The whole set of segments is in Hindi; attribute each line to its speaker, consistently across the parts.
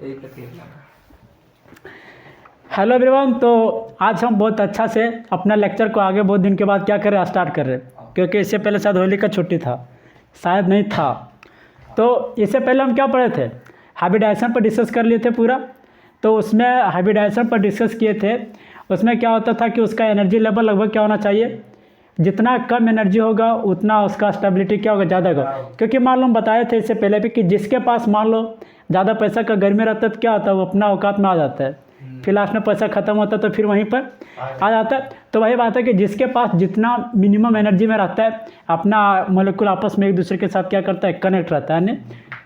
Speaker 1: Hello everyone. तो आज हम बहुत अच्छा से अपना लेक्चर को आगे बहुत दिन के बाद क्या कर रहे हैं, स्टार्ट कर रहे हैं, क्योंकि इससे पहले शायद होली का छुट्टी था, शायद नहीं था। तो इससे पहले हम क्या पढ़े थे, हाइब्रिडाइजेशन पर डिस्कस कर लिए थे पूरा। तो उसमें हाइब्रिडाइजेशन पर डिस्कस किए थे, उसमें क्या होता था कि उसका एनर्जी लेवल लगभग क्या होना चाहिए, जितना कम एनर्जी होगा उतना उसका स्टेबिलिटी क्या होगा, ज़्यादा होगा। क्योंकि मान लो हम बताए थे इससे पहले भी कि जिसके पास मान लो ज़्यादा पैसा का घर में रहता है तो क्या होता है, वो अपना औकात में आ जाता है, फिर लास्ट में पैसा ख़त्म होता है तो फिर वहीं पर आ जाता है। तो वही बात है कि जिसके पास जितना मिनिमम एनर्जी में रहता है, अपना मोलिक्यूल आपस में एक दूसरे के साथ क्या करता है, कनेक्ट रहता है, यानी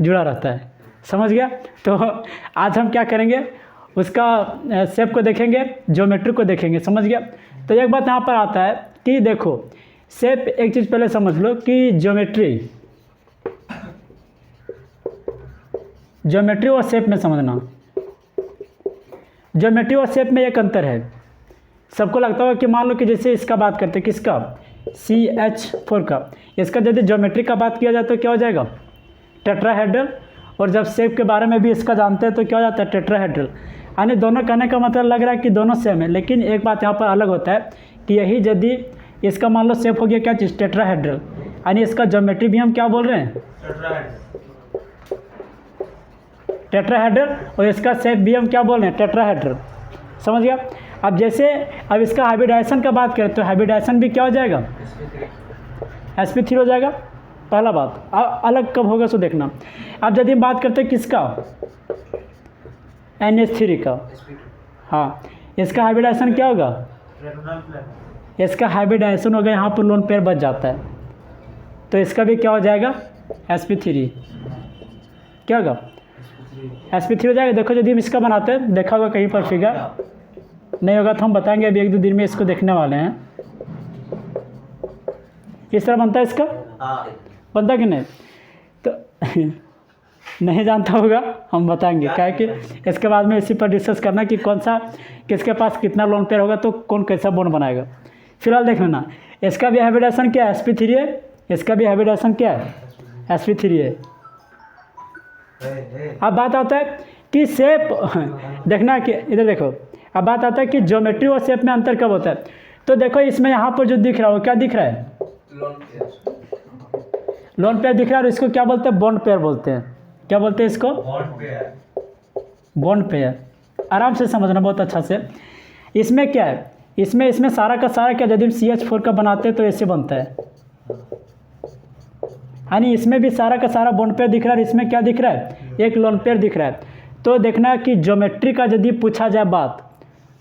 Speaker 1: जुड़ा रहता है। समझ गया। तो आज हम क्या करेंगे, उसका शेप को देखेंगे, ज्योमेट्री को देखेंगे। समझ गया। तो एक बात यहाँ पर आता है कि देखो शेप, एक चीज़ पहले समझ लो कि ज्योमेट्री और शेप में समझना, ज्योमेट्री और शेप में एक अंतर है। सबको लगता होगा कि मान लो कि जैसे इसका बात करते हैं, किसका, CH4 का, इसका यदि ज्योमेट्री का बात किया जाए तो क्या हो जाएगा, टेट्राहेड्रल। और जब शेप के बारे में भी इसका जानते हैं तो क्या हो जाता है, टेट्राहेड्रल। यानी दोनों कहने का मतलब लग रहा है कि दोनों सेम है, लेकिन एक बात यहाँ पर अलग होता है कि यही यदि इसका मान लो शेप हो गया क्या चीज़, टेट्राहेड्रल, यानी इसका ज्योमेट्री भी हम क्या बोल रहे हैं, टेट्राहेड्रल, और इसका शेप भी हम क्या बोल रहे हैं, टेट्राहेड्रल। समझ गया। अब जैसे अब इसका हाइब्रिडाइजेशन का बात करें तो हाइब्रिडाइजेशन भी क्या हो जाएगा, sp3 हो जाएगा। पहला बात अलग कब होगा सो देखना। अब यदि हम बात करते हैं किसका, NH3 का, हाँ, इसका हाइब्रिडाइजेशन क्या होगा, इसका हाइब्रिडाइजेशन होगा, यहाँ पर लोन पेयर बच जाता है तो इसका भी क्या हो जाएगा, sp3। क्या होगा, sp3 हो जाएगा। देखो यदि हम इसका बनाते हैं, देखा होगा कहीं पर फिगर, नहीं होगा तो हम बताएंगे, अभी एक दो दिन में इसको देखने वाले हैं। किस तरह बनता है इसका, बनता कि नहीं, तो नहीं जानता होगा, हम बताएंगे। क्या है कि इसके बाद में इसी पर डिस्कस करना कि कौन सा, किसके पास कितना लोन पेयर होगा तो कौन कैसा बॉन्ड बनाएगा। फिलहाल देख लेना, इसका भी हाइब्रिडाइजेशन क्या है, sp3 है, इसका भी हाइब्रिडाइजेशन क्या है, sp3 है। अब बात आता है कि शेप देखना, कि इधर देखो, अब बात आता है कि ज्योमेट्री और शेप में अंतर कब होता है। तो देखो इसमें यहाँ पर जो दिख रहा है वो क्या दिख रहा है, लोन पेयर दिख रहा है, और इसको क्या बोलते हैं, बॉन्ड पेयर बोलते हैं। क्या बोलते हैं इसको, बॉन्ड पेयर। आराम से समझना बहुत अच्छा से। इसमें क्या है, इसमें सारा का सारा क्या, यदि हम CH4 का बनाते हैं तो ऐसे बनता है, यानी इसमें भी सारा का सारा बॉन्ड पेयर दिख रहा है, और इसमें क्या दिख रहा है, एक लोन पेयर दिख रहा है। तो देखना कि ज्योमेट्री का यदि पूछा जाए बात,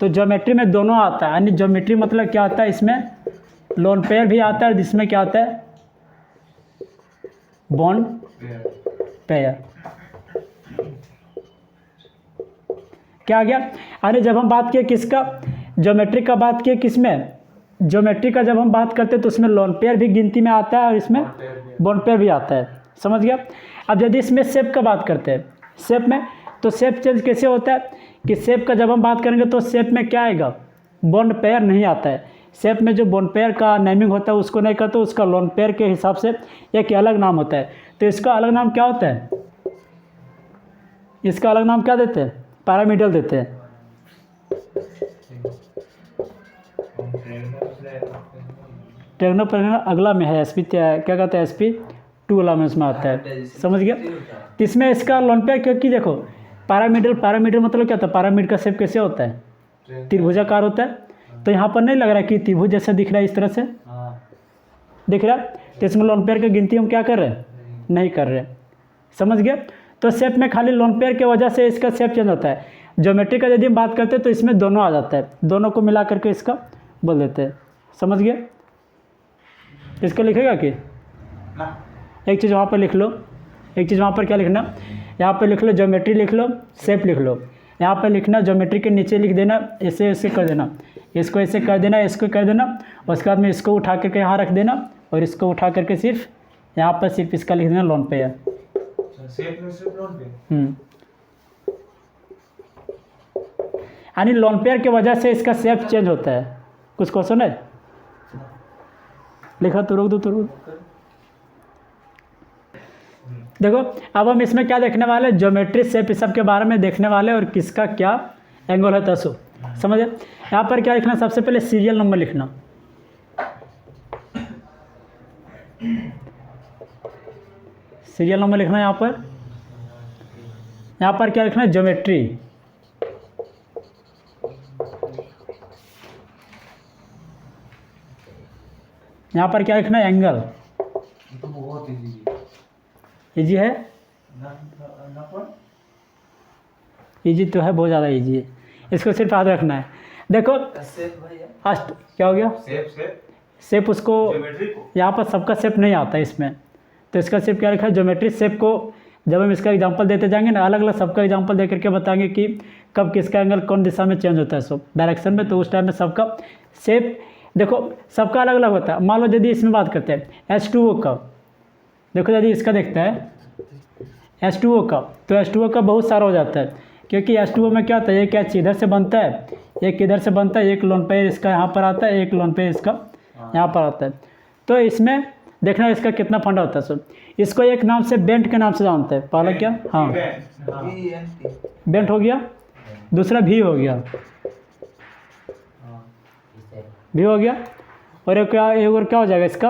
Speaker 1: तो ज्योमेट्री में दोनों आता है, यानी ज्योमेट्री मतलब क्या आता है, इसमें लोन पेयर भी आता है और जिसमें क्या आता है, बॉन्ड पेयर। क्या आ गया, यानी जब हम बात किए किसका, ज्योमेट्री का बात किए, किसमें, ज्योमेट्री का जब हम बात करते हैं तो उसमें लोन पेयर भी गिनती में आता है और इसमें बॉन्ड पेयर भी आता है। समझ गया। अब यदि इसमें शेप का बात करते हैं, शेप में, तो शेप चेंज कैसे होता है कि शेप का जब हम बात करेंगे तो शेप में क्या आएगा, बॉन्ड पेयर नहीं आता है। शेप में जो बॉन्ड पेयर का नेमिंग होता है उसको नहीं करते, उसका लोन पेयर के हिसाब से एक अलग नाम होता है। तो इसका अलग नाम क्या होता है, इसका अलग नाम क्या देते हैं, पैरामीडल देते हैं। ट्रेगनोपेरेनल अगला में है, क्या कहते हैं, sp2 वाला में उसमें आता है। समझ गया। इसमें इसका लोन पेयर, क्योंकि देखो पैरामीडल मतलब क्या होता है, पैरामिड का शेप कैसे होता है, त्रिभुजाकार होता है। तो यहाँ पर नहीं लग रहा है कि त्रिभुज जैसा दिख रहा है, इस तरह से दिख रहा है। तो इसमें लोन पेयर की गिनती हम क्या कर रहे हैं, नहीं कर रहे। समझ गया। तो शेप में खाली लोन पेयर की वजह से इसका शेप चेंज होता है। ज्योमेट्री का यदि हम बात करते हैं तो इसमें दोनों आ जाता है, दोनों को मिला करके इसका बोल देते हैं। समझ गया। इसको लिखेगा कि एक चीज़ वहाँ पर लिख लो, एक चीज़ वहाँ पर क्या लिखना, यहाँ पर लिख लो ज्योमेट्री लिख लो, शेप लिख लो। यहाँ पर लिखना ज्योमेट्री के नीचे लिख देना, ऐसे ऐसे कर देना, इसको ऐसे कर देना, इसको कर देना, उसके बाद में इसको उठा करके यहाँ रख देना, और इसको उठा करके सिर्फ यहाँ पर सिर्फ इसका लिख देना लोन पेयर। यानी लोन पेयर की वजह से इसका शेप चेंज होता है। कुछ क्वेश्चन है, लिखा तो रोक दो, तो रोक। देखो अब हम इसमें क्या देखने वाले, ज्योमेट्री शेप इस सब के बारे में देखने वाले और किसका क्या एंगल है तो समझे। यहाँ पर क्या लिखना, सबसे पहले सीरियल नंबर लिखना, सीरियल नंबर लिखना। यहाँ पर क्या लिखना है, ज्योमेट्री। यहाँ पर क्या लिखना है, एंगल।
Speaker 2: तो बहुत
Speaker 1: इजी है, इजी तो है, बहुत ज़्यादा इजी है, इसको सिर्फ याद रखना है। देखो फर्स्ट क्या हो गया, शेप उसको यहाँ पर सबका शेप नहीं आता है इसमें, तो इसका शेप क्या लिखा है, ज्योमेट्री शेप को जब हम इसका एग्जांपल देते जाएंगे ना, अलग अलग सबका एग्जांपल दे करके बताएंगे कि कब किसका एंगल कौन दिशा में चेंज होता है, सब डायरेक्शन में, तो उस टाइम में सबका शेप देखो सबका अलग अलग होता है। मान लो यदि इसमें बात करते हैं H2O का, देखो यदि इसका देखता है H2O का, तो H2O का बहुत सारा हो जाता है, क्योंकि H2O में क्या होता है, एक क्या इधर से बनता है, एक इधर से बनता है, एक लोन पेयर इसका यहाँ पर आता है, एक लोन पेयर इसका यहाँ पर आता है। तो इसमें देखना इसका कितना फंडा होता है सब। इसको एक नाम से बेंट के नाम से जानते हैं, पहला क्या, हाँ बेंट हो गया, दूसरा भी हो गया, भी हो गया, और एक और क्या हो जाएगा इसका,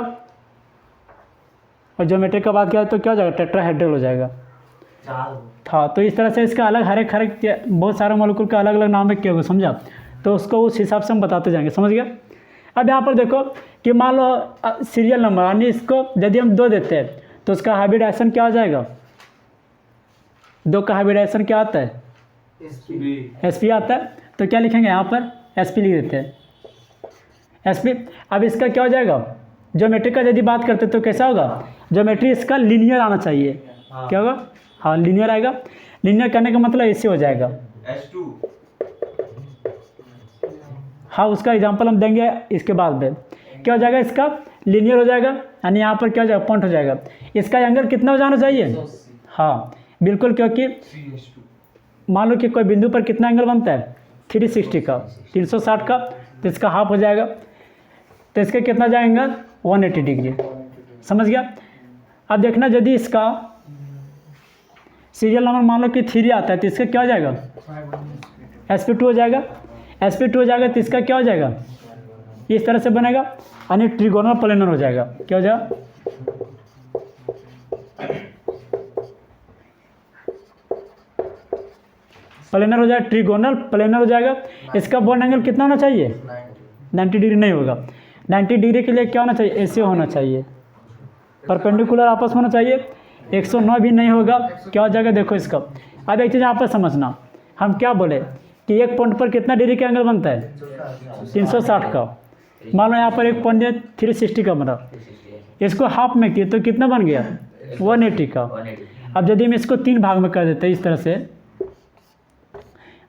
Speaker 1: और ज्योमेट्री का बात किया तो क्या हो जाएगा, टेट्राहेड्रल हो जाएगा। हाँ, तो इस तरह से इसका अलग हर एक बहुत सारे मॉलिक्यूल का अलग अलग नाम रखे होगा, समझा, तो उसको उस हिसाब से हम बताते जाएंगे, समझ गया। अब यहाँ पर देखो कि मान लो सीरियल नंबर, यानी इसको यदि हम 2 देते हैं तो उसका हाइब्रिडाइजेशन क्या हो जाएगा, 2 का हाइब्रिडाइजेशन क्या आता है, sp आता है, तो क्या लिखेंगे यहाँ पर sp लिख देते हैं, sp। अब इसका क्या हो जाएगा, ज्योमेट्री का यदि बात करते तो कैसा होगा, ज्योमेट्री इसका लीनियर आना चाहिए, क्या होगा, हाँ लीनियर आएगा। लीनियर करने का मतलब ऐसे हो जाएगा
Speaker 2: H2,
Speaker 1: हाँ उसका एग्जांपल हम देंगे इसके बाद में। क्या हो जाएगा, इसका लीनियर हो जाएगा, यानी यहाँ पर क्या हो जाएगा, पॉइंट हो जाएगा। इसका एंगल कितना हो जाना चाहिए, हाँ बिल्कुल, क्योंकि मान लो कि कोई बिंदु पर कितना एंगल बनता है, 360 का, 360 का, तो इसका हाफ हो जाएगा, तो इसका कितना जाएगा, 180 डिग्री, समझ गया। अब देखना यदि इसका सीरियल नंबर मान लो कि 3 आता है, तो इसका क्या हो जाएगा, sp2 हो जाएगा, sp2 हो जाएगा, तो इसका क्या हो जाएगा, इस तरह से बनेगा, यानी ट्रिगोनल प्लेनर हो जाएगा, क्या हो जाएगा, प्लेनर हो जाएगा, ट्रिगोनल प्लेनर हो जाएगा। इसका बॉन्ड एंगल कितना होना चाहिए, 90 डिग्री नहीं होगा, 90 डिग्री के लिए क्या होना चाहिए, ऐसे होना चाहिए, परपेंडिकुलर आपस में होना चाहिए, 109 भी नहीं होगा, क्या हो जाएगा, देखो इसका। अब एक चीज़ यहाँ पर समझना, हम क्या बोले कि एक पॉइंट पर कितना डिग्री का एंगल बनता है, 360 का। मान लो यहाँ पर एक पॉइंट है 360 का बना, इसको हाफ में किए तो कितना बन गया, 180 का। अब यदि हम इसको 3 भाग में कर देते हैं इस तरह से,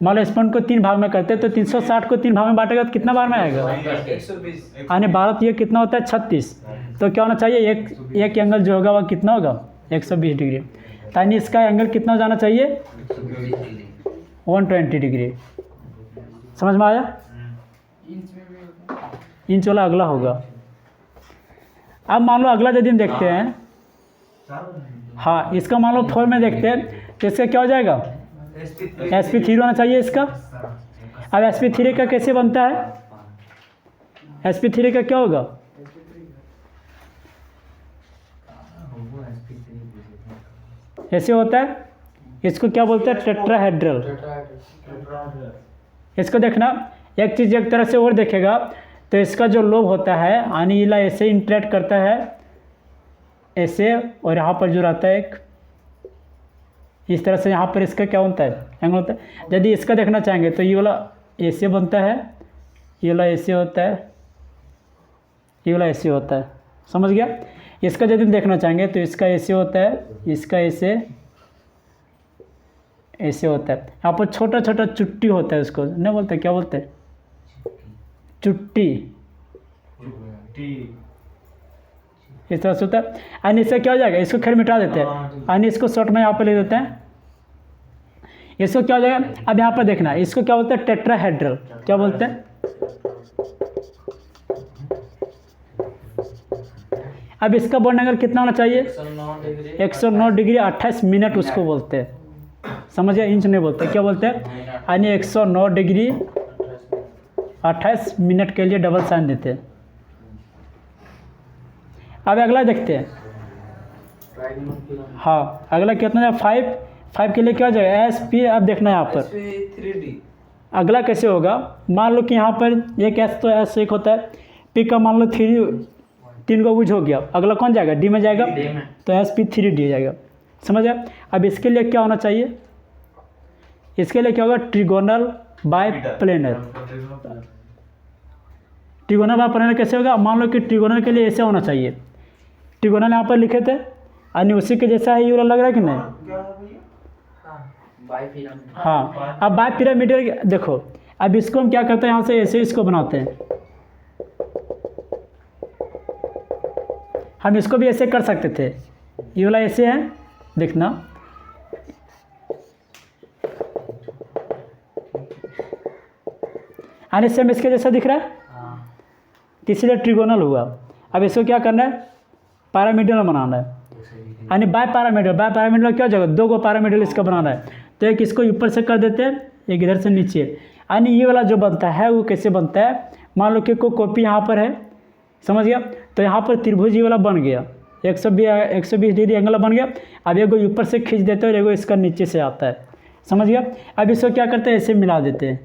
Speaker 1: मान लो इस पॉइंट को 3 भाग में करते हैं, तो 360 को 3 भाग में बांटेगा तो कितना बार में आएगा,
Speaker 2: 120,
Speaker 1: यानी 12 ये कितना होता है, 36। तो क्या होना चाहिए, एक एंगल जो होगा वह कितना होगा, 120 डिग्री, यानी इसका एंगल कितना हो जाना चाहिए, 120 डिग्री, समझ में आया। इंच वाला अगला होगा। अब मान लो अगला यदि हम देखते हैं, हाँ इसका मान लो 4 में देखते हैं, तो इसका क्या हो जाएगा, sp3 होना चाहिए इसका। अब sp3 का कैसे बनता है, sp3 का क्या होगा, ऐसे होता है, इसको क्या बोलते हैं, टेट्राहेड्रल। इसको देखना, एक चीज़ एक तरह से और देखेगा, तो इसका जो लोब होता है यानी ऐसे इंटरेक्ट करता है ऐसे, और यहाँ पर जो रहता है एक इस तरह से, यहाँ पर इसका क्या होता है, एंगल होता है। यदि इसका देखना चाहेंगे तो ये वाला ऐसे बनता है, ये वाला ऐसे होता है, ये वाला ऐसे होता है, समझ गया। इसका यदि हम देखना चाहेंगे तो इसका ऐसे होता है, इसका ऐसे ऐसे होता है। यहाँ पर छोटा छोटा चुट्टी होता है, उसको नहीं बोलते, क्या बोलते हैं, चुट्टी, इस तरह से होता है। यानी इससे क्या हो जाएगा, इसको खैर मिटा देते हैं, यानी इसको शॉर्ट में यहाँ पर ले देते हैं, इसको क्या हो जाएगा। अब यहाँ पर देखना, इसको क्या बोलते हैं, टेट्राहेड्रल, क्या बोलते हैं। अब इसका बॉन्ड एंगल कितना होना चाहिए?
Speaker 2: 109 डिग्री
Speaker 1: 109 डिग्री 28 मिनट उसको बोलते हैं, समझिए, इंच नहीं बोलते, क्या बोलते हैं? यानी 109 डिग्री 28 मिनट के लिए डबल साइन देते हैं। अब अगला देखते हैं। हाँ, अगला कितना है? 5 के लिए क्या हो जाएगा? S P. अब देखना है यहाँ पर
Speaker 2: 3D
Speaker 1: अगला कैसे होगा। मान लो कि यहाँ पर एक एस तो एस एक होता है, पी का मान लो 3 को यूज हो गया, अगला कौन जाएगा? डी में जाएगा, तो एस पी 3D जाएगा, समझ आया? अब इसके लिए क्या होना चाहिए? इसके लिए क्या होगा? Trigonal bye planar. Trigonal bye planar कैसे होगा? मान लो कि ट्रिगोनल के लिए ऐसे होना चाहिए। ट्रिगोनल यहाँ पर लिखे थे, यानी उसी के जैसा है, ये वाला लग रहा है कि नहीं? हाँ, अब बाय पिरामिडल देखो, अब इसको हम क्या करते हैं? यहाँ से ऐसे इसको बनाते हैं। हम इसको भी ऐसे कर सकते थे, ये वाला ऐसे है, देखना। यानी सेम इसके जैसा दिख रहा है, तो इसलिए ट्रिगोनल हुआ। अब इसको क्या करना है? पैरामिडल बनाना है, यानी बाय पैरामिडल क्या हो जाएगा? 2 को पैरामिडल इसका बनाना है, तो एक इसको ऊपर से कर देते हैं, एक इधर से नीचे। यानी ये वाला जो बनता है वो कैसे बनता है? मान लो कि कोई कॉपी यहाँ पर है, समझ गया? तो यहाँ पर त्रिभुज ये वाला बन गया, 120 डिग्री एंगल बन गया। अब एगो ऊपर से खींच देते हैं और एगो इसका नीचे से आता है, समझ गया? अब इसको क्या करते हैं? ऐसे मिला देते हैं,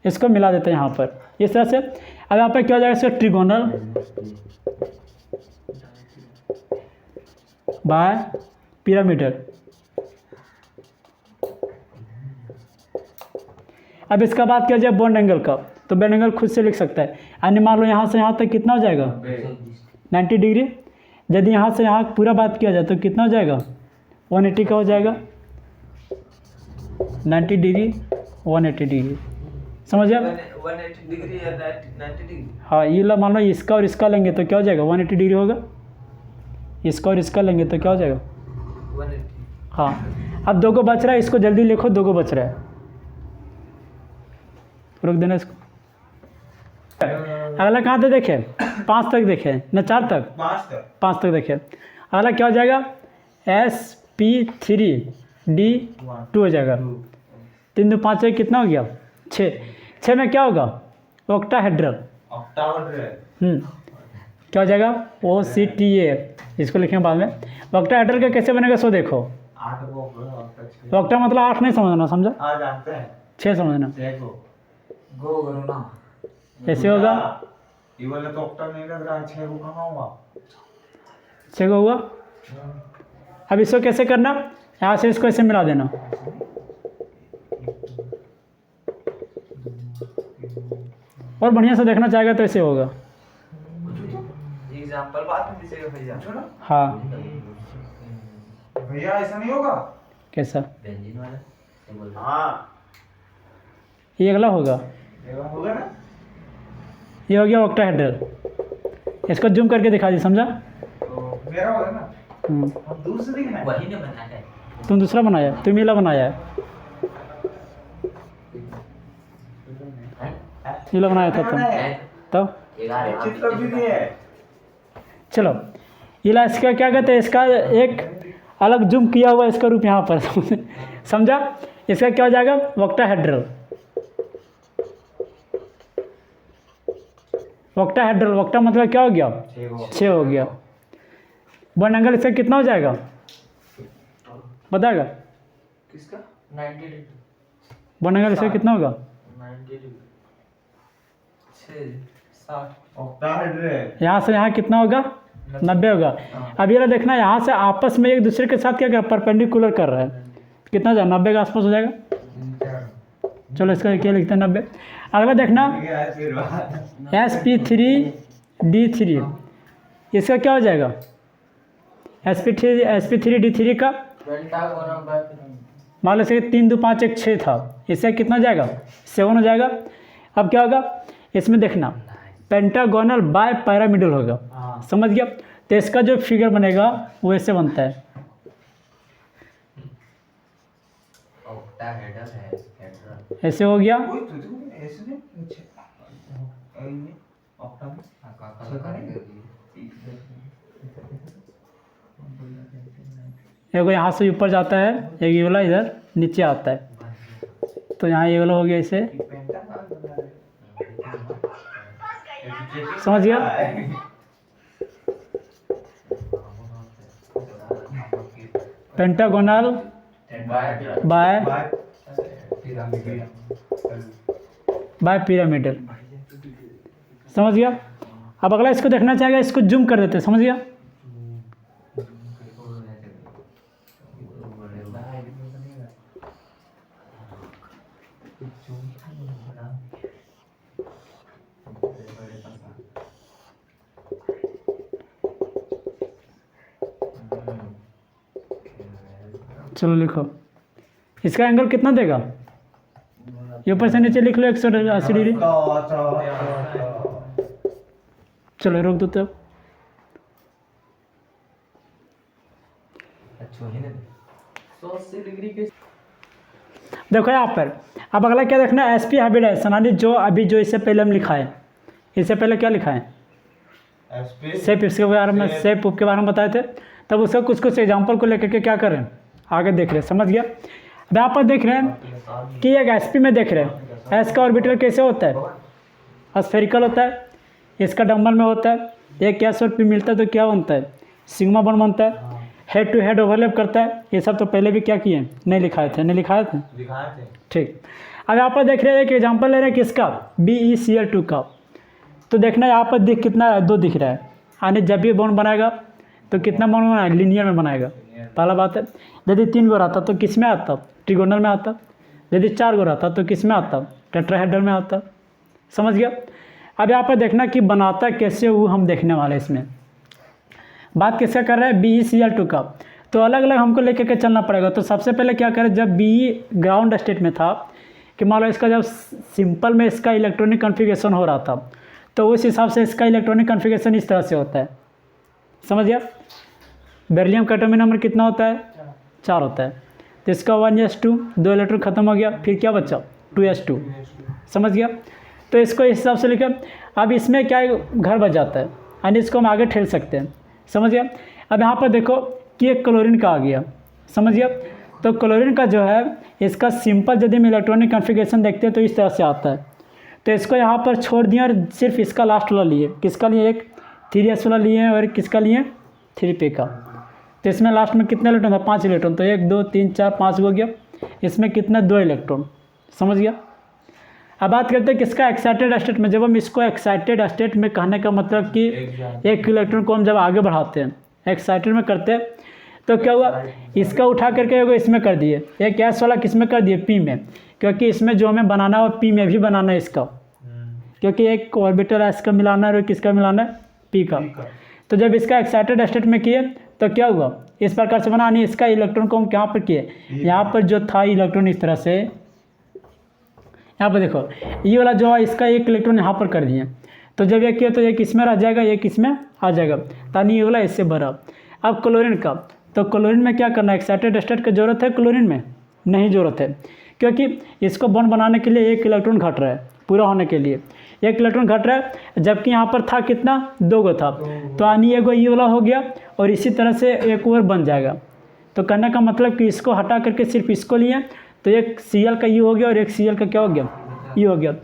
Speaker 1: इसको मिला देते हैं यहाँ पर, इस तरह से। अब यहाँ पर क्या हो जाएगा? इसका ट्रिगोनल बाय पिरामिडल। अब इसका बात किया जाए बॉन्ड एंगल का, तो बॉन्ड एंगल खुद से लिख सकता है। यानी मान लो यहाँ से यहाँ तक कितना हो जाएगा? 90 डिग्री। यदि यहाँ से यहाँ पूरा बात किया जाए तो कितना हो जाएगा? 180 का हो जाएगा। 90 डिग्री 180 डिग्री, समझ गया?
Speaker 2: 180 डिग्री या 90 डिग्री।
Speaker 1: हाँ, ये मान लो इसका और इसका लेंगे तो क्या हो जाएगा? 180 डिग्री होगा। इसका और इसका लेंगे तो क्या हो जाएगा?
Speaker 2: 180।
Speaker 1: हाँ, अब 2 को बच रहा है, इसको जल्दी लिखो, 2 को बच रहा है, रुक देना इसको। अगला कहाँ तक देखे? 5 तक देखे ना, 4 तक? 5 तक देखे। अगला क्या हो जाएगा? SP3D2 हो जाएगा। 3 2 5 कितना हो गया? 6 में क्या होगा? ऑक्टाहेड्रल। क्या हो जाएगा? OCTA, इसको लिखेंगे बाद में। ऑक्टाहेड्रल का कैसे बनेगा सो देखो। ऑक्टा मतलब 8 नहीं समझना, समझा? 6 समझना।
Speaker 2: गो करो ना।
Speaker 1: ऐसे होगा,
Speaker 3: ये वाला तो ऑक्टा नहीं लग रहा है, 6 को कहाँ हुआ?
Speaker 1: 6 को हुआ। अब इसको कैसे करना? यहाँ से इसको ऐसे मिला देना, और बढ़िया से देखना चाहेगा तो ऐसे होगा।
Speaker 2: एग्जांपल बाद में दीजिएगा भैया।
Speaker 1: हाँ,
Speaker 3: भैया ऐसा नहीं होगा?
Speaker 1: कैसा?
Speaker 2: बेंजीन वाला।
Speaker 3: हाँ,
Speaker 1: ये अगला होगा,
Speaker 3: होगा ना?
Speaker 1: ये हो गया ऑक्टाहेड्रल। इसको जूम करके दिखा दी, समझा?
Speaker 3: तो मेरा होगा ना? हम दूर से दिखना है।
Speaker 2: वही ने बनाया है।
Speaker 1: तुम दूसरा बनाया, तुम ये बनाया है, ये बनाया था तुम, तो
Speaker 3: चित्र भी नहीं है।
Speaker 1: चलो, ये इसका क्या कहते हैं? इसका एक अलग जूम किया हुआ इसका रूप यहाँ पर समझा? इसका क्या हो जाएगा? ऑक्टाहेड्रल। ऑक्टाहेड्रल, ऑक्टा मतलब क्या हो गया? 6 हो गया। बॉन्ड एंगल इसका कितना हो जाएगा? बताएगा?
Speaker 2: किसका? 90 डिग्री।
Speaker 1: बॉन्ड एंगल इसका कितना होगा?
Speaker 2: 90 डिग्री। 60
Speaker 3: ऑक्टाहेड्रल
Speaker 1: यहाँ से यहाँ कितना होगा? 90 होगा। अब ये देखना, यहाँ से आपस में एक दूसरे के साथ क्या कर परपेंडिकुलर कर रहा है, कितना हो जाएगा? 90 के आसपास हो जाएगा। चलो इसका क्या लिखते हैं? 90। अगला देखना, SP3D3, इसका क्या हो जाएगा? SP3D3 का मान लो से 3 2 5 1 6 था, इससे कितना जाएगा? 7 हो जाएगा। अब क्या होगा? इसमें देखना, पेंटागोनल बाय पैरामिडल होगा, समझ गया? तो इसका जो फिगर बनेगा वो ऐसे बनता है। ऐसे हो गया,
Speaker 3: इसमें नीचे ये ऑक्टा में
Speaker 1: एगो यहाँ से ऊपर जाता है, एक ये वाला इधर नीचे आता है, तो यहाँ ये वाला हो गया इसे, समझ गया। पेंटागोनल बाय पिरामिडल, समझ गया। अब अगला इसको देखना चाहेगा, इसको जूम कर देते हैं, समझ गया। चलो लिखो, इसका एंगल कितना देगा, ये ऊपर से नीचे लिख लो 180 डिग्री। चलो रोक दो तब। देखो यहाँ पर अब अगला क्या देखना है, एसपी हाइब्रिडाइजेशन, यानी जो इससे पहले हम लिखा है, इससे पहले क्या लिखा है, सेप इसके बारे में, सेप के बारे में बताए थे, तब उसका कुछ एग्जांपल को लेकर के क्या करें आगे देख रहे हैं, समझ गया। अब यहाँ पर देख रहे हैं कि एक एसपी में देख रहे हैं, एस का ऑर्बिटल कैसे होता है, स्फेरिकल होता है, इसका डम्बल में होता है, एक एस और पी मिलता है तो क्या बनता है, सिग्मा बॉन्ड बनता है, हेड टू हेड ओवरलैप करता है। ये सब तो पहले भी क्या किए, नहीं लिखाए थे, ठीक। अब यहाँ पर देख रहे हैं एक एग्जांपल ले रहे हैं किसका, BeCl2 का। तो देखना यहाँ पर कितना 2 दिख रहा है, यानी जब भी बॉन्ड बनाएगा तो कितना बॉन्ड बनाएगा, लीनियर में बनाएगा, पहला बात है। यदि 3 गो रहता तो किस में आता, ट्रिगोनल में आता। यदि 4 गो रहता तो किस में आता, टेट्राहेड्रल में आता, समझ गया। अब यहाँ पर देखना कि बनाता कैसे वो हम देखने वाले, इसमें बात किसका कर रहा है, BeCl2 का। तो अलग अलग हमको लेकर के चलना पड़ेगा। तो सबसे पहले क्या करें, जब Be ग्राउंड स्टेट में था, कि मान लो इसका जब सिंपल में इसका इलेक्ट्रॉनिक कॉन्फ़िगरेशन हो रहा था, तो उस हिसाब से इसका इलेक्ट्रॉनिक कॉन्फ़िगरेशन इस तरह से होता है, समझ गया। बेरिलियम का एटॉमिक नंबर कितना होता है, 4 होता है। तो इसका 1s2, 2 इलेक्ट्रॉन खत्म हो गया, फिर क्या बचा, 2s2, समझ गया। तो इसको इस हिसाब से लिखा। अब इसमें क्या घर बच जाता है, यानी इसको हम आगे ठेल सकते हैं, समझ गया। अब यहाँ पर देखो कि एक क्लोरीन का आ गया, समझ गया। तो क्लोरीन का जो है, इसका सिंपल यदि हम इलेक्ट्रॉनिक कॉन्फ़िगरेशन देखते हैं तो इस तरह से आता है। तो इसको यहाँ पर छोड़ दिया और सिर्फ इसका लास्ट वाला लिए, किसका लिए, एक 3s वाला लिए और किसका लिए, 3p का। तो इसमें लास्ट में कितने इलेक्ट्रॉन था, 5 इलेक्ट्रॉन। तो 1 2 3 4 5 हो गया, इसमें कितना 2 इलेक्ट्रॉन, समझ गया। अब बात करते हैं किसका, एक्साइटेड स्टेट में। जब हम इसको एक्साइटेड स्टेट में कहने का मतलब कि एक इलेक्ट्रॉन को हम जब आगे बढ़ाते हैं, एक्साइटेड में करते हैं, तो क्या हुआ, इसका उठा करके वो इसमें कर दिए, एक एस वाला किस में कर दिए, पी में, क्योंकि इसमें जो हमें बनाना है वो पी में भी बनाना है इसका, क्योंकि एक ऑर्बिटल एस का मिलाना है और किसका मिलाना है, पी का। तो जब इसका एक्साइटेड स्टेट में किए तो क्या हुआ, इस प्रकार से बना, यानी इसका इलेक्ट्रॉन को हम कहाँ पर किए, यहाँ पर जो था इलेक्ट्रॉन इस तरह से, यहाँ पर देखो ये वाला जो है इसका एक इलेक्ट्रॉन यहाँ पर कर दिए। तो जब ये किया तो एक इसमें रह जाएगा, एक इसमें आ जाएगा, ताकि ये वाला इससे भरा। अब क्लोरीन का, तो क्लोरीन में क्या करना है, एक्साइटेड स्टेट की ज़रूरत है, क्लोरीन में नहीं ज़रूरत है, क्योंकि इसको बॉन्ड बनाने के लिए 1 इलेक्ट्रॉन घट रहा है, पूरा होने के लिए 1 इलेक्ट्रॉन घट रहा है, जबकि यहाँ पर था कितना, 2 गो था। तो यानी एगो ये वाला हो गया और इसी तरह से एक और बन जाएगा। तो कहने का मतलब कि इसको हटा करके सिर्फ इसको लिए, तो एक Cl का ये हो गया और एक Cl का क्या हो गया, ये हो गया।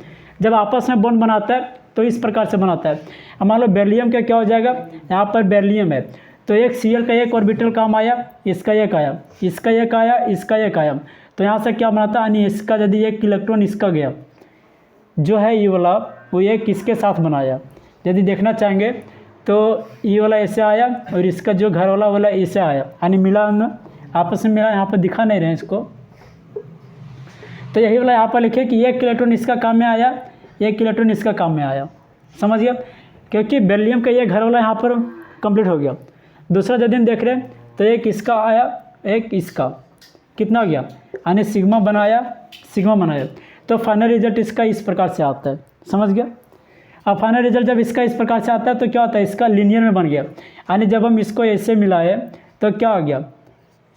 Speaker 1: जब आपस में बॉन्ड बनाता है तो इस प्रकार से बनाता है। अब मान लो बेरिलियम का क्या हो जाएगा, यहाँ पर बेरिलियम है, तो एक Cl का एक ऑर्बिटल काम आया, इसका एक आया, इसका एक आया, इसका एक आया। तो यहाँ से क्या बनाता है, यानी इसका यदि 1 इलेक्ट्रॉन इसका गया, जो है ये वाला, वो एक किसके साथ बनाया, यदि देखना चाहेंगे तो ये वाला ऐसे आया और इसका जो घर वाला ऐसे आया, यानी मिला, आपस में मिला। यहाँ पर दिखा नहीं रहे इसको, तो यही वाला यहाँ पर लिखे कि 1 इलेक्ट्रॉन इसका काम में आया, 1 इलेक्ट्रॉन इसका काम में आया, समझ गया। क्योंकि बेरिलियम का ये घर वाला यहाँ पर कंप्लीट हो गया। दूसरा यदि हम देख रहे हैं तो एक इसका आया, एक इसका, कितना हो गया, यानी सिग्मा बनाया। तो फाइनल रिजल्ट इसका इस प्रकार से आता है, समझ गया। अब फाइनल रिजल्ट जब इसका इस प्रकार से आता है तो क्या होता है, इसका लीनियर में बन गया, यानी जब हम इसको ऐसे मिलाए तो क्या हो गया,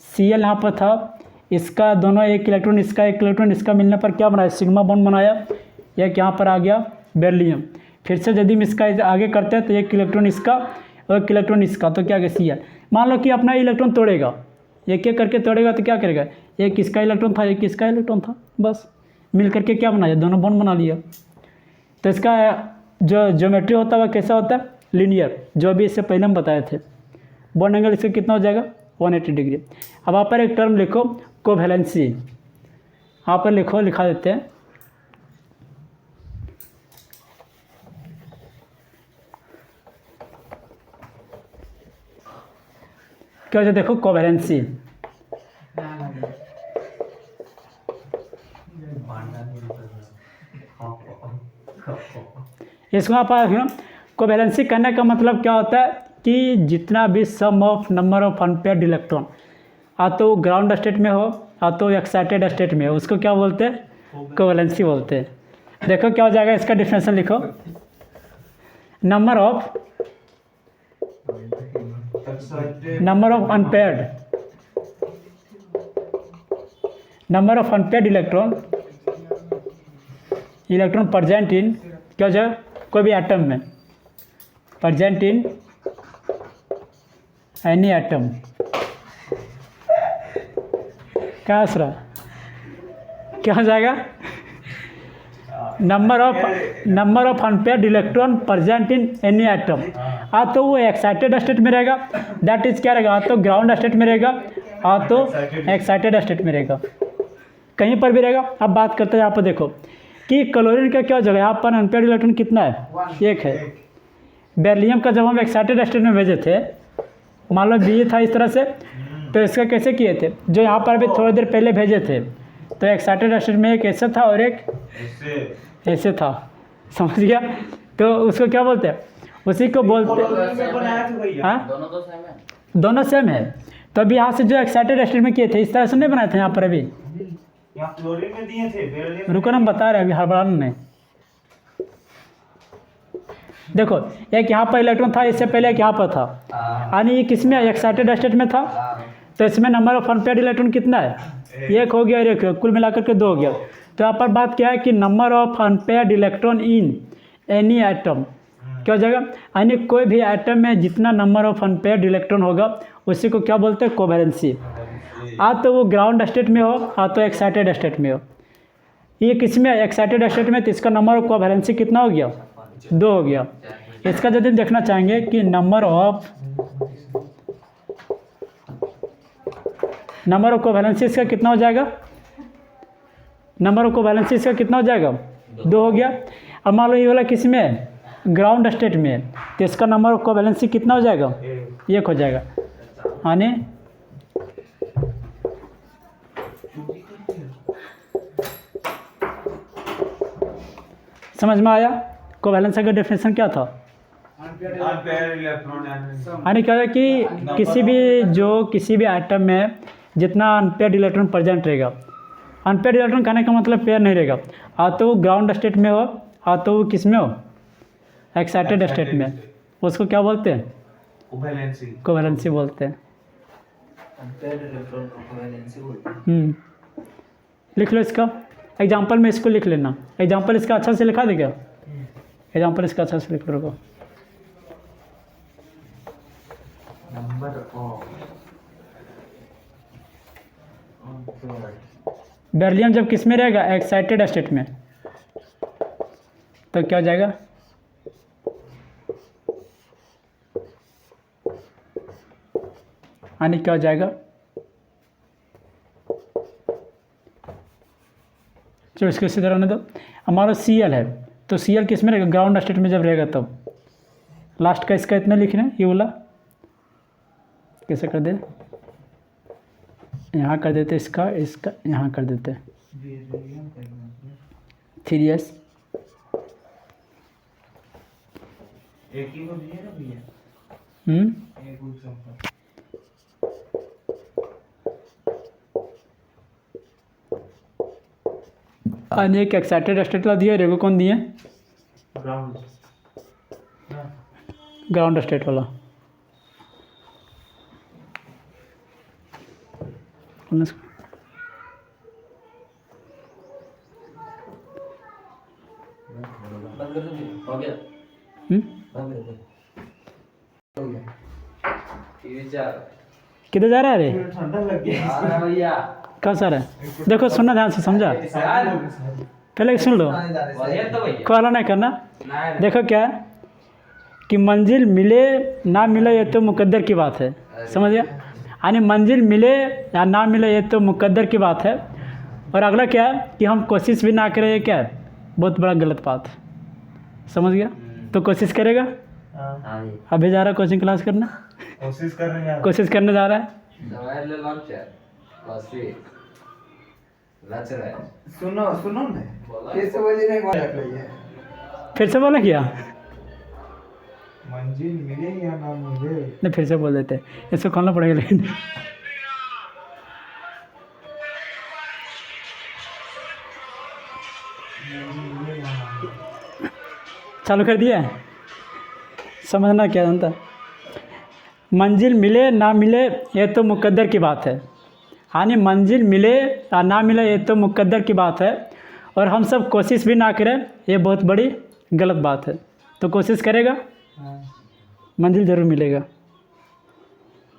Speaker 1: Cl यहाँ पर था, इसका दोनों 1 इलेक्ट्रॉन, इसका 1 इलेक्ट्रॉन, इसका मिलने पर क्या बनाया, सिग्मा बॉन्ड बनाया, एक यहाँ पर आ गया बेरिलियम। फिर से यदि हम इसका आगे करते हैं तो एक इलेक्ट्रॉन इसका और एक इलेक्ट्रॉन इसका, तो क्या सी है। मान लो कि अपना इलेक्ट्रॉन तोड़ेगा, एक एक करके तोड़ेगा तो क्या करेगा, एक इसका इलेक्ट्रॉन था एक इसका इलेक्ट्रॉन था, बस मिल करके क्या बनाया, दोनों बॉन्ड बना लिया। तो इसका जो ज्योमेट्री होता है वह कैसा होता है, लीनियर, जो अभी इससे पहले हम बताए थे। बॉन्ड एंगल इसका कितना हो जाएगा, 180 डिग्री। अब यहाँ पर एक टर्म लिखो कोवैलेंसी, यहाँ पर लिखो, लिखा देते हैं। क्या हो जाए, देखो कोवैलेंसी, इसको आप कोवैलेंसी करने का मतलब क्या होता है कि जितना भी sum of number of unpaired electron, आ तो ग्राउंड स्टेट में हो आ तो एक्साइटेड स्टेट में हो, उसको क्या बोलते हैं, कोवैलेंसी बोलते हैं। देखो क्या हो जाएगा, इसका डिफिनेशन लिखो, number of unpaired electron present in, क्या हो जाए, कोई भी एटम में, प्रेजेंट इन एनी एटम, क्या आसरा, क्या हो जाएगा, number of unpaired electron present in any atom. तो वो एक्साइटेड स्टेट में रहेगा, दैट इज क्या रहेगा, तो ग्राउंड स्टेट में रहेगा तो एक्साइटेड स्टेट में रहेगा, कहीं पर भी रहेगा। अब बात करते हैं यहाँ पर, देखो कि क्लोरीन का क्या हो जाएगा, यहाँ पर अनपेयर्ड इलेक्ट्रॉन कितना है, एक है। बेरिलियम का जब हम एक्साइटेड स्टेट में भेजे थे, मान लो बी था इस तरह से, तो इसका कैसे किए थे, जो यहाँ पर भी थोड़ी देर पहले भेजे थे, तो एक्साइटेड स्टेट में एक ऐसा था और एक ऐसे था, समझ गया। तो उसको क्या बोलते हैं, उसी को बोलते हैं, हाँ दोनों सेम है। तो अभी यहाँ से जो एक्साइटेड स्टेट में किए थे इस तरह से नहीं बनाए थे, यहाँ पर अभी
Speaker 3: क्लोरीन में दिए थे,
Speaker 1: रुको ना, हम बता रहे हैं, अभी हड़बड़ाना नहीं। देखो एक यहाँ पर इलेक्ट्रॉन था, इससे पहले एक यहाँ पर था, यानी ये किस में, एक्साइटेड स्टेट में था, तो इसमें नंबर ऑफ अनपेयर्ड इलेक्ट्रॉन कितना है, एक हो गया और एक, कुल मिलाकर के 2 हो गया। तो यहाँ पर बात क्या है कि number of unpaired electron in any atom, क्या हो जाएगा, यानी कोई भी एटम में जितना नंबर ऑफ अनपेयर्ड इलेक्ट्रॉन होगा उसी को क्या बोलते हैं, कोवैलेंसी। तो वो ग्राउंड स्टेट में हो तो एक्साइटेड स्टेट में हो। ये किस में, एक्साइटेड स्टेट में, तो इसका नंबर ऑफ कोवैलेंसी कितना हो गया, 2 हो गया। इसका यदि देखना चाहेंगे कि नंबर ऑफ कोवैलेंसी इसका कितना हो जाएगा, नंबर ऑफ कोवैलेंसी इसका कितना हो जाएगा, 2 हो गया। अब मान लो ये वाला किस में है, ग्राउंड स्टेट में है, तो इसका नंबर ऑफ कोवैलेंसी कितना हो जाएगा, 1 हो जाएगा। यानी समझ में आया, कोवैलेंसी का डेफिनेशन क्या था, यानी क्या है कि किसी भी एटम में जितना अनपेयर्ड इलेक्ट्रॉन प्रेजेंट रहेगा, अनपेयर्ड इलेक्ट्रॉन कहने का मतलब पेयर नहीं रहेगा, तो वो ग्राउंड स्टेट में हो तो वो किस में हो, एक्साइटेड स्टेट में, उसको क्या बोलते हैं, कोवैलेंसी बोलते हैं। लिख लो इसका एग्जाम्पल में, इसको लिख लेना, एग्जाम्पल इसका अच्छा से लिखा दे क्या, एग्जाम्पल इसका अच्छा से लिख लो। बेरिलियम जब किस में रहेगा, एक्साइटेड स्टेट में, तो क्या हो जाएगा, यानी क्या हो जाएगा, चलो इसको इसी तरह रहने दो। हमारा Cl है, तो Cl किस में रहेगा, ग्राउंड स्टेट में जब रहेगा तब। लास्ट का इसका इतना लिखना है, ये वाला कैसे कर दे, यहाँ कर देते, इसका यहाँ कर देते 3s,
Speaker 3: एक ही को दिए ना भैया, एक एग्जांपल,
Speaker 1: एक एक्साइटेड स्टेट वाला दिया, रेगो कौन दिए, ग्राउंड स्टेट वाला। किधर जा रहा है रे?
Speaker 3: पूरा ठंडा लग गया
Speaker 2: भैया
Speaker 1: कहाँ सर है? देखो सुनना ध्यान से, समझा? पहले सुन लो,
Speaker 2: बोलिए तो भैया
Speaker 1: कॉल नहीं करना।
Speaker 2: नहीं
Speaker 1: देखो क्या है कि मंजिल मिले ना मिले ये तो मुकद्दर की बात है, समझ गया? यानी मंजिल मिले या ना मिले ये तो मुकद्दर की बात है। और अगला क्या है कि हम कोशिश भी ना करें, ये क्या है? बहुत बड़ा गलत बात है, समझ गया? तो कोशिश करेगा,
Speaker 3: हाँ,
Speaker 2: हाँ जी
Speaker 1: अभी जा रहा है कोचिंग क्लास करना,
Speaker 3: कोशिश कर रहे हैं
Speaker 1: कोशिश करने जा रहा है।
Speaker 2: समझ लो लॉन्च है बस ये लच रहा है
Speaker 4: सुनो सुनो ना, कैसे बोली नहीं बोल रही है।
Speaker 1: फिर से बोला क्या?
Speaker 3: मंजिल मिले या ना मिले,
Speaker 1: नहीं फिर से बोल देते, इसको खोलना पड़ेगा लेकिन।
Speaker 3: मिले या ना मिले।
Speaker 1: चालू कर दिया है? समझना क्या जानता, मंजिल मिले ना मिले ये तो मुकद्दर की बात है। यानी मंजिल मिले या ना मिले ये तो मुकद्दर की बात है, और हम सब कोशिश भी ना करें ये बहुत बड़ी गलत बात है। तो कोशिश करेगा,
Speaker 3: हाँ
Speaker 1: मंजिल ज़रूर मिलेगा।